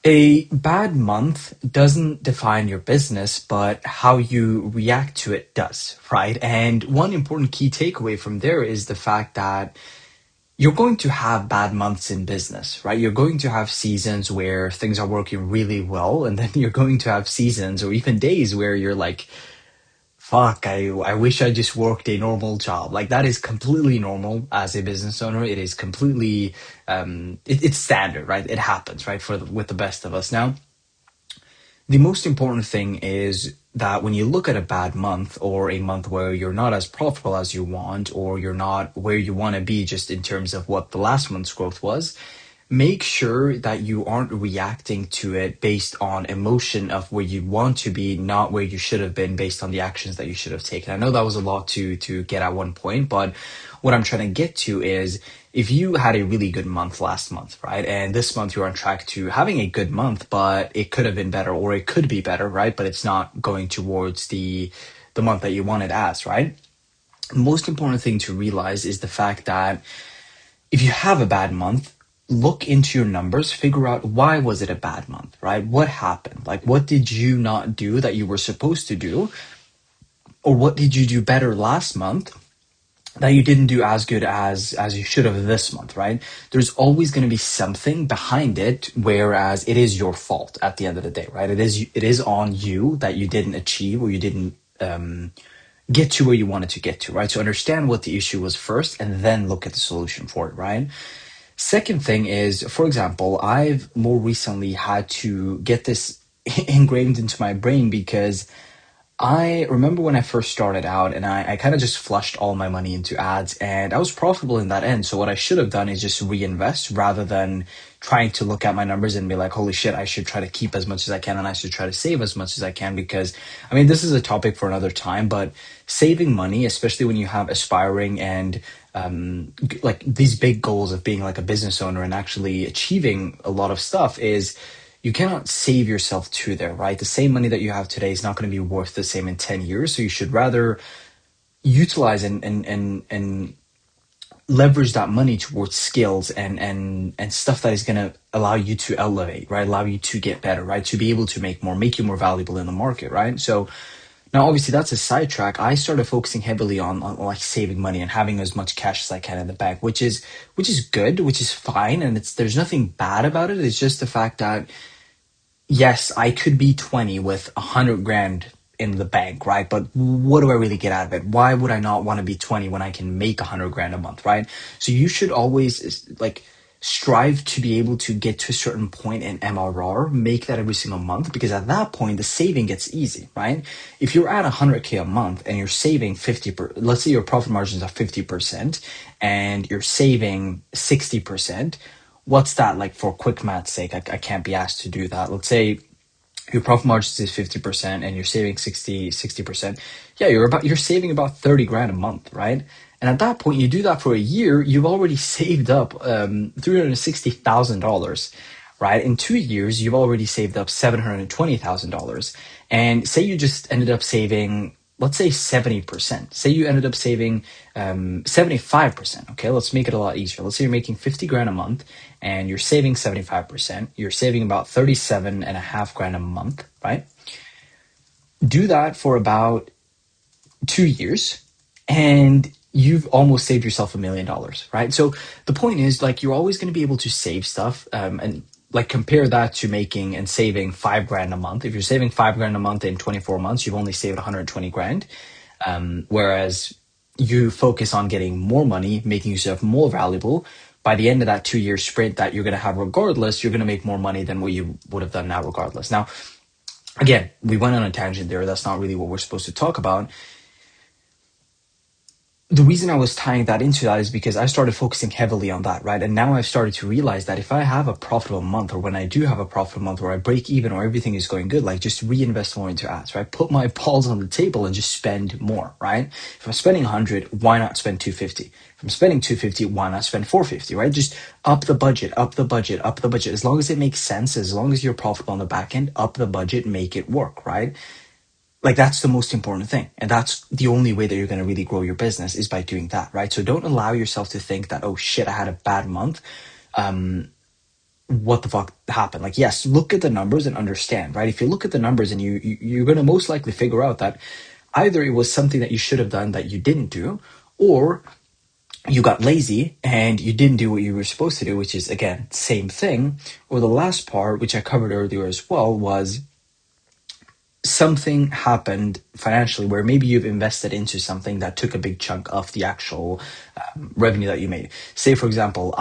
A bad month doesn't define your business, but how you react to it does, right? And one important key takeaway from there is the fact that you're going to have bad months in business, right? You're going to have seasons where things are working really well, and then you're going to have seasons or even days where you're like, fuck, I wish I just worked a normal job. Like that is completely normal as a business owner. It is completely, it's standard, right? It happens, right? With the best of us. Now, the most important thing is that when you look at a bad month or a month where you're not as profitable as you want, or you're not where you want to be just in terms of what the last month's growth was, make sure that you aren't reacting to it based on emotion of where you want to be, not where you should have been based on the actions that you should have taken. I know that was a lot to get at one point, but what I'm trying to get to is if you had a really good month last month, right? And this month you're on track to having a good month, but it could have been better or it could be better, right? But it's not going towards the month that you wanted as, right? The most important thing to realize is the fact that if you have a bad month, look into your numbers, figure out why was it a bad month, right? What happened? Like what did you not do that you were supposed to do? Or what did you do better last month that you didn't do as good as you should have this month, right? There's always going to be something behind it, whereas it is your fault at the end of the day, right? It is on you that you didn't achieve or you didn't get to where you wanted to get to, right? So understand what the issue was first and then look at the solution for it, right? Second thing is, for example, I've more recently had to get this ingrained into my brain because I remember when I first started out and I kind of just flushed all my money into ads and I was profitable in that end. So what I should have done is just reinvest rather than trying to look at my numbers and be like, holy shit, I should try to keep as much as I can and I should try to save as much as I can because I mean, this is a topic for another time, but saving money, especially when you have aspiring and like these big goals of being like a business owner and actually achieving a lot of stuff is you cannot save yourself to there, right? The same money that you have today is not going to be worth the same in 10 years. So you should rather utilize and leverage that money towards skills and stuff that is going to allow you to elevate, right? Allow you to get better, right? To be able to make more, make you more valuable in the market, right? So now, obviously, that's a sidetrack. I started focusing heavily on like saving money and having as much cash as I can in the bank, which is good, which is fine, and it's there's nothing bad about it. It's just the fact that yes, I could be 20 with 100 grand in the bank, right? But what do I really get out of it? Why would I not want to be 20 when I can make 100 grand a month, right? So you should always like strive to be able to get to a certain point in MRR, make that every single month, because at that point the saving gets easy, right? If you're at 100K a month and you're saving let's say your profit margins are 50% and you're saving 60%, what's that like for quick math's sake? I can't be asked to do that. Let's say your profit margins is 50% and you're saving 60%. Yeah, you're saving about 30 grand a month, right? And at that point, you do that for a year, you've already saved up $360,000, right? In 2 years, you've already saved up $720,000. And say you just ended up saving, let's say 70%. Say you ended up saving 75%. Okay, let's make it a lot easier. Let's say you're making 50 grand a month and you're saving 75%. You're saving about 37 and a half grand a month, right? Do that for about 2 years and you've almost saved yourself $1 million, right? So the point is like you're always going to be able to save stuff and like compare that to making and saving 5 grand a month. If you're saving 5 grand a month in 24 months, you've only saved 120 grand. Whereas you focus on getting more money, making yourself more valuable. By the end of that 2 year sprint that you're going to have regardless, you're going to make more money than what you would have done now regardless. Now, again, we went on a tangent there. That's not really what we're supposed to talk about. The reason I was tying that into that is because I started focusing heavily on that, right? And now I've started to realize that if I have a profitable month or when I do have a profitable month where I break even or everything is going good, like just reinvest more into ads, right? Put my balls on the table and just spend more, right? If I'm spending 100, why not spend 250? If I'm spending 250, why not spend 450, right? Just up the budget, up the budget, up the budget. As long as it makes sense, as long as you're profitable on the back end, up the budget, make it work, right? Like that's the most important thing. And that's the only way that you're going to really grow your business is by doing that, right? So don't allow yourself to think that, oh shit, I had a bad month. what the fuck happened. Like, yes, look at the numbers and understand, right? If you look at the numbers and you're going to most likely figure out that either it was something that you should have done that you didn't do, or you got lazy and you didn't do what you were supposed to do, which is again, same thing. Or the last part, which I covered earlier as well, was something happened financially where maybe you've invested into something that took a big chunk of the actual revenue that you made. Say, for example,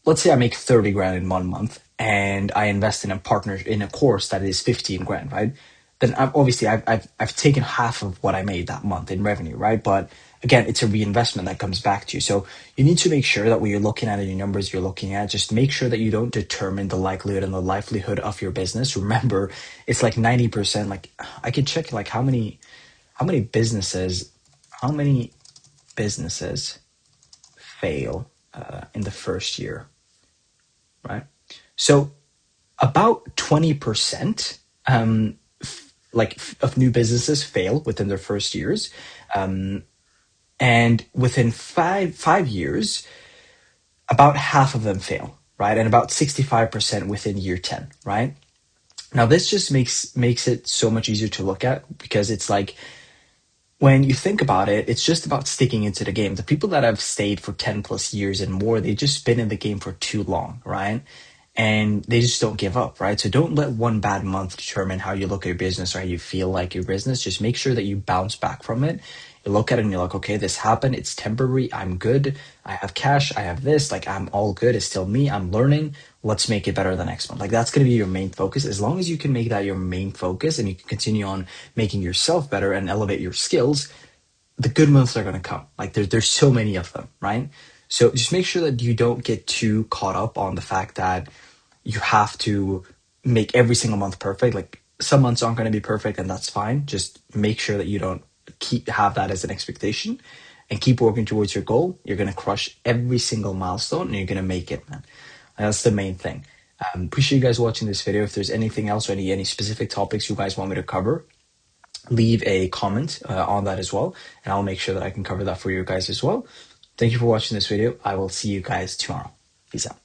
let's say I make 30 grand in 1 month and I invest in a course that is 15 grand, right? Then obviously I've taken half of what I made that month in revenue, right? But again, it's a reinvestment that comes back to you. So you need to make sure that when you're looking at your numbers you're looking at, just make sure that you don't determine the likelihood and the livelihood of your business. Remember, it's like 90%. Like, I could check like how many businesses how many businesses fail in the first year, right? So about 20% of new businesses fail within their first years. And within five years, about half of them fail, right? And about 65% within year 10, right? Now this just makes it so much easier to look at, because it's like, when you think about it, it's just about sticking into the game. The people that have stayed for 10 plus years and more, they've just been in the game for too long, right? And they just don't give up, right? So don't let one bad month determine how you look at your business or how you feel like your business. Just make sure that you bounce back from it. You look at it and you're like, okay, this happened. It's temporary. I'm good. I have cash. I have this. Like, I'm all good. It's still me. I'm learning. Let's make it better the next month. Like, that's going to be your main focus. As long as you can make that your main focus and you can continue on making yourself better and elevate your skills, the good months are going to come. Like, there's so many of them, right? So just make sure that you don't get too caught up on the fact that you have to make every single month perfect. Like, some months aren't going to be perfect, and that's fine. Just make sure that you don't have that as an expectation, and keep working towards your goal. You're going to crush every single milestone and you're going to make it, man. And that's the main thing. Appreciate you guys watching this video. If there's anything else or any specific topics you guys want me to cover, leave a comment on that as well, and I'll make sure that I can cover that for you guys as well. Thank you for watching this video. I will see you guys tomorrow. Peace out.